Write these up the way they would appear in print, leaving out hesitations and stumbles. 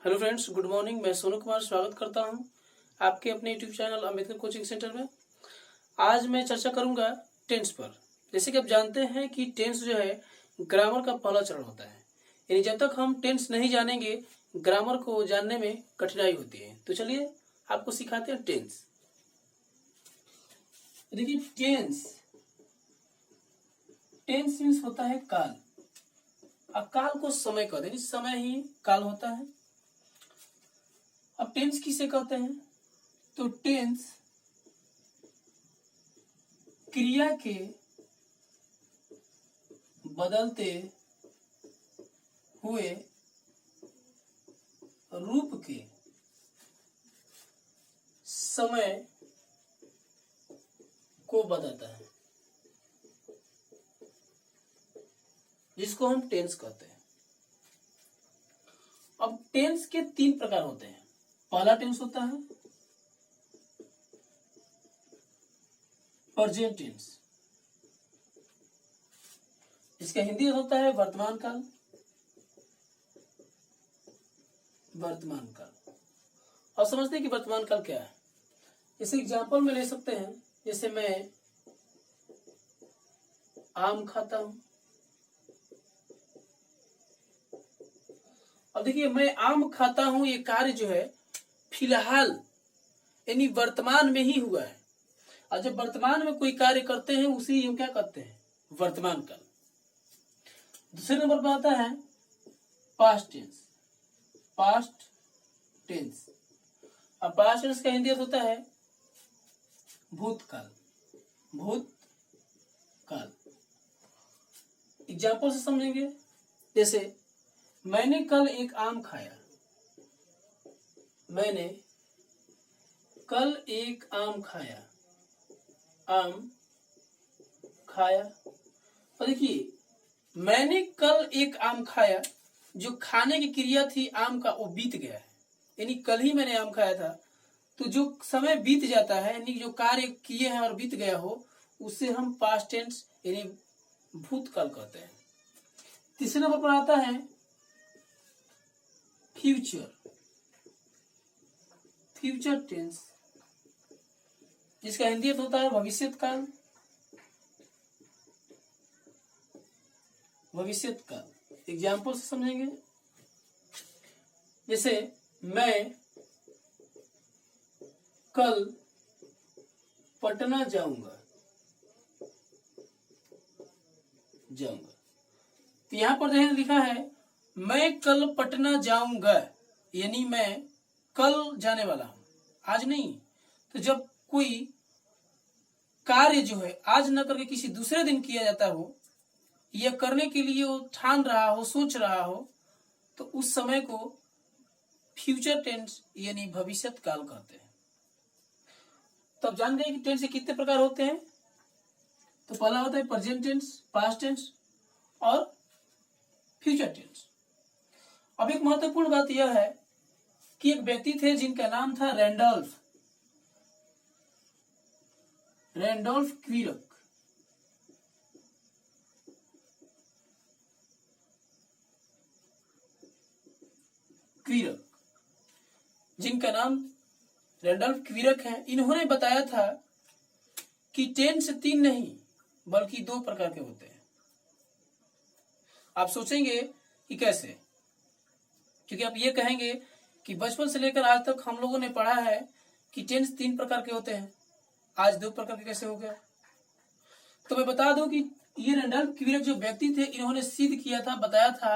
Hello friends, good morning. मैं सोनू कुमार स्वागत करता हूं आपके अपने YouTube channel Ambedkar coaching centre में। आज मैं चर्चा करूंगा टेंस पर। जैसे कि आप जानते हैं कि टेंस जो है ग्रामर का पहला चरण होता है, यानी जब तक हम टेंस नहीं जानेंगे ग्रामर को जानने में कठिनाई होती है। तो चलिए आपको सिखाते हैं टेंस। देखिए टेंस मीन्स होता है काल। अब काल को समय कहते हैं, समय ही काल होता है। अब टेंस किसे कहते हैं? तो टेंस क्रिया के बदलते हुए रूप के समय को बताता है, जिसको हम टेंस कहते हैं। अब टेंस के 3 प्रकार होते हैं। पहला टेंस होता है प्रेजेंट टेंस, इसका हिंदी होता है वर्तमान काल। वर्तमान काल और समझते हैं कि वर्तमान काल क्या है। जैसे एग्जांपल में ले सकते हैं, जैसे मैं आम खाता हूं। अब देखिए मैं आम खाता हूं, ये कार्य जो है फिलहाल यानी वर्तमान में ही हुआ है। और जब वर्तमान में कोई कार्य करते हैं उसी हम क्या कहते हैं? वर्तमान काल। दूसरे नंबर पर आता है पास्ट टेंस। पास्ट टेंस अब पास्ट टेंस का हिंदी अर्थ होता है भूतकाल। भूतकाल एग्जाम्पल से समझेंगे। जैसे मैंने कल एक आम खाया। मैंने कल एक आम खाया। आम खाया। और देखिए मैंने कल एक आम खाया, जो खाने की क्रिया थी आम का वो बीत गया है, यानी कल ही मैंने आम खाया था। तो जो समय बीत जाता है यानी जो कार्य किए हैं और बीत गया हो, उसे हम पास्ट टेंस यानी भूतकाल कहते हैं। तीसरे नंबर पर आता है फ्यूचर। फ्यूचर टेंस, जिसका हिंदी अर्थ होता है भविष्यत काल। भविष्यत काल एग्जाम्पल से समझेंगे। जैसे मैं कल पटना जाऊंगा। तो यहां पर देखिए लिखा है मैं कल पटना जाऊंगा, यानी मैं कल जाने वाला हूं, आज नहीं। तो जब कोई कार्य जो है आज न करके किसी दूसरे दिन किया जाता हो, यह करने के लिए वो ठान रहा हो, सोच रहा हो, तो उस समय को फ्यूचर टेंस यानी भविष्यत काल कहते हैं। तब जान गए कि टेंस के कितने प्रकार होते हैं। तो पहला होता है प्रेजेंट टेंस, पास्ट टेंस और फ्यूचर टेंस। अब एक महत्वपूर्ण बात यह है कि एक व्यक्ति थे जिनका नाम था रैंडोल्फ क्विरक। जिनका नाम रैंडोल्फ क्विरक है। इन्होंने बताया था कि टेंस 3 नहीं बल्कि 2 प्रकार के होते हैं। आप सोचेंगे कि कैसे, क्योंकि आप ये कहेंगे कि बचपन से लेकर आज तक हम लोगों ने पढ़ा है कि टेंस 3 प्रकार के होते हैं, आज 2 प्रकार के कैसे हो गया। तो मैं बता दूं कि ये रैंडोल्फ क्विरक जो व्यक्ति थे, इन्होंने सिद्ध किया था, बताया था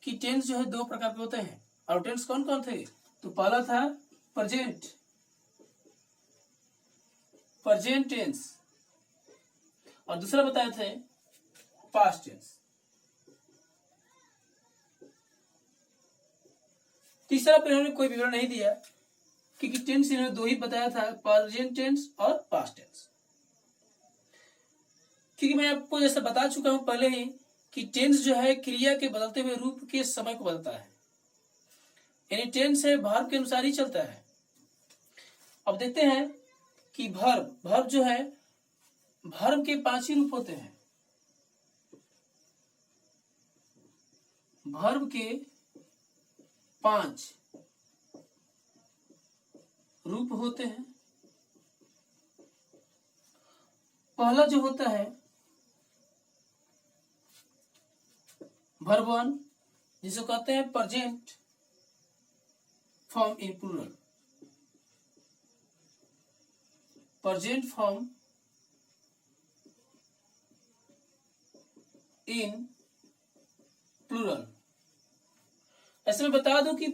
कि टेंस जो है 2 प्रकार के होते हैं। और टेंस कौन कौन थे? तो पहला था प्रेजेंट टेंस और दूसरा बताए थे पास्ट टेंस। तीसरा पर इन्होंने कोई विवरण नहीं दिया, क्योंकि टेंस इन्होंने 2 ही बताया था, प्रेजेंट टेंस और पास्ट टेंस। क्योंकि मैं आपको जैसे बता चुका हूं पहले ही कि टेंस जो है क्रिया के बदलते हुए रूप के समय को बदलता है, यानी टेंस है वर्ब के अनुसार ही चलता है। अब देखते हैं कि वर्ब जो है, वर्ब के 5 ही रूप होते हैं। वर्ब के 5 रूप होते हैं। पहला जो होता है वर्ब 1, जिसे कहते हैं present form in plural. Present form in plural. ऐसे में बता दूं कि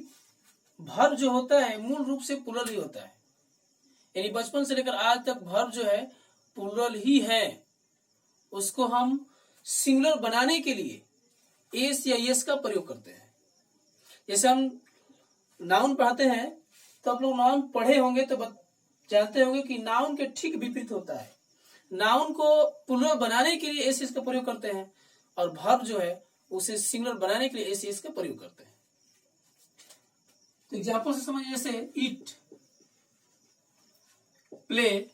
वर्ब जो होता है मूल रूप से प्लूरल ही होता है, यानी बचपन से लेकर आज तक वर्ब जो है प्लूरल ही है। उसको हम सिंगुलर बनाने के लिए एस या यस का प्रयोग करते हैं। जैसे हम नाउन पढ़ाते हैं तो आप लोग नाउन पढ़े होंगे तो जानते होंगे कि नाउन के ठीक विपरीत होता है। नाउन को प्लूरल बनाने के लिए एस का प्रयोग करते हैं और वर्ब जो है उसे सिंगुलर बनाने के लिए एस का प्रयोग करते हैं। तो एग्जाम्पल से समझिए, जैसे ईट, प्ले,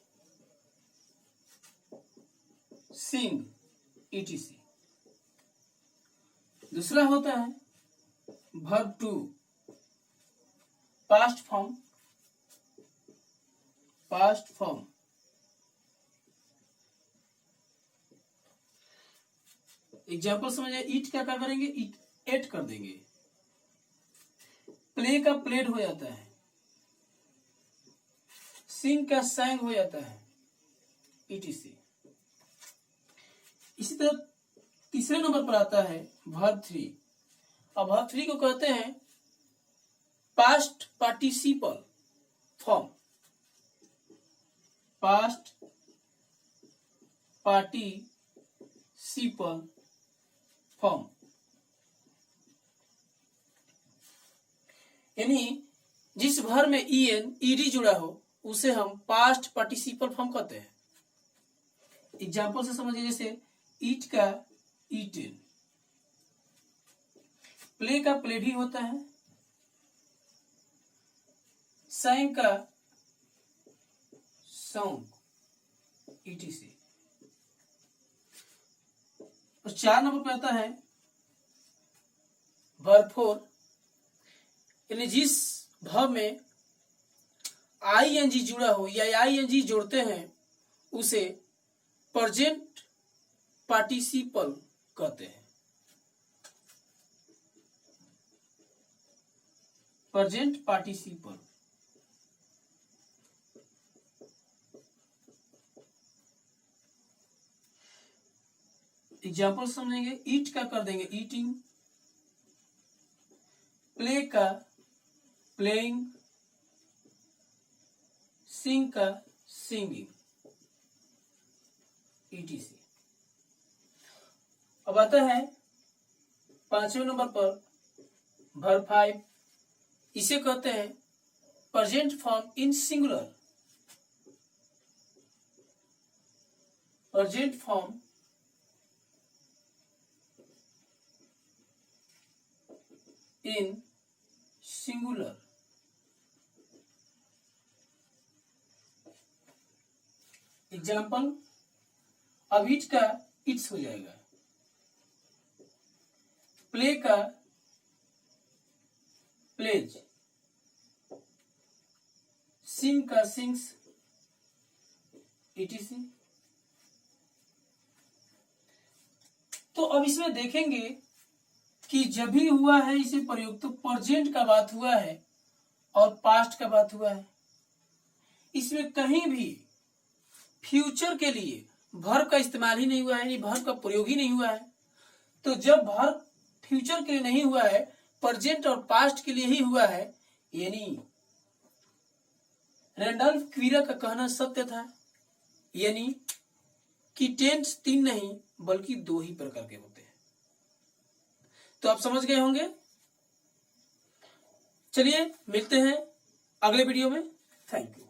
सिंग, etc। दूसरा होता है verb 2, past form. Past form example समझिए, ईट का क्या करेंगे, ईट एट कर देंगे। प्ले का प्लेड हो जाता है, सिंग का सैंग हो जाता है, etc। इसी तरह तीसरे नंबर पर आता है वर्ब 3। अब वर्ब 3 को कहते हैं past participle form. Past participle form, यानी जिस वर्ब में en ed जुड़ा हो उसे हम पास्ट पार्टिसिपल फॉर्म कहते हैं। एग्जाम्पल से समझिए, जैसे ईट का ईटेन, प्ले का प्लेड ही होता है, सैंग का सॉन्ग, etc। और 4 नंबर पे आता है वर्ब 4, यानी जिस वर्ब में ing जुड़ा हो या ing जोड़ते हैं उसे प्रेजेंट पार्टिसिपल कहते हैं। Present participle. एग्जाम्पल समझेंगे, ईट का कर देंगे ईटिंग, प्ले का प्लेइंग, सिंग का सिंगिंग, etc। अब आता है 5वें नंबर पर वर्ब 5। इसे कहते हैं प्रेजेंट फॉर्म इन सिंगुलर। प्रेजेंट फॉर्म इन सिंगुलर। एग्जाम्पल, अब ईट का इट्स हो जाएगा, प्ले का प्लेज, सिंग का सिंग्स, etc। तो अब इसमें देखेंगे कि जब भी हुआ है इसे प्रयोग तो प्रेजेंट का बात हुआ है और पास्ट का बात हुआ है। इसमें कहीं भी फ्यूचर के लिए वर्ब का इस्तेमाल ही नहीं हुआ है, यानी वर्ब का प्रयोग ही नहीं हुआ है। तो जब वर्ब फ्यूचर के लिए नहीं हुआ है, प्रेजेंट और पास्ट के लिए ही हुआ है, यानी रैंडल्फ क्वीरा का कहना सत्य था, यानी कि टेंस 3 नहीं बल्कि 2 ही प्रकार के होते हैं। तो आप समझ गए होंगे। चलिए मिलते हैं अगले वीडियो में। Thank you.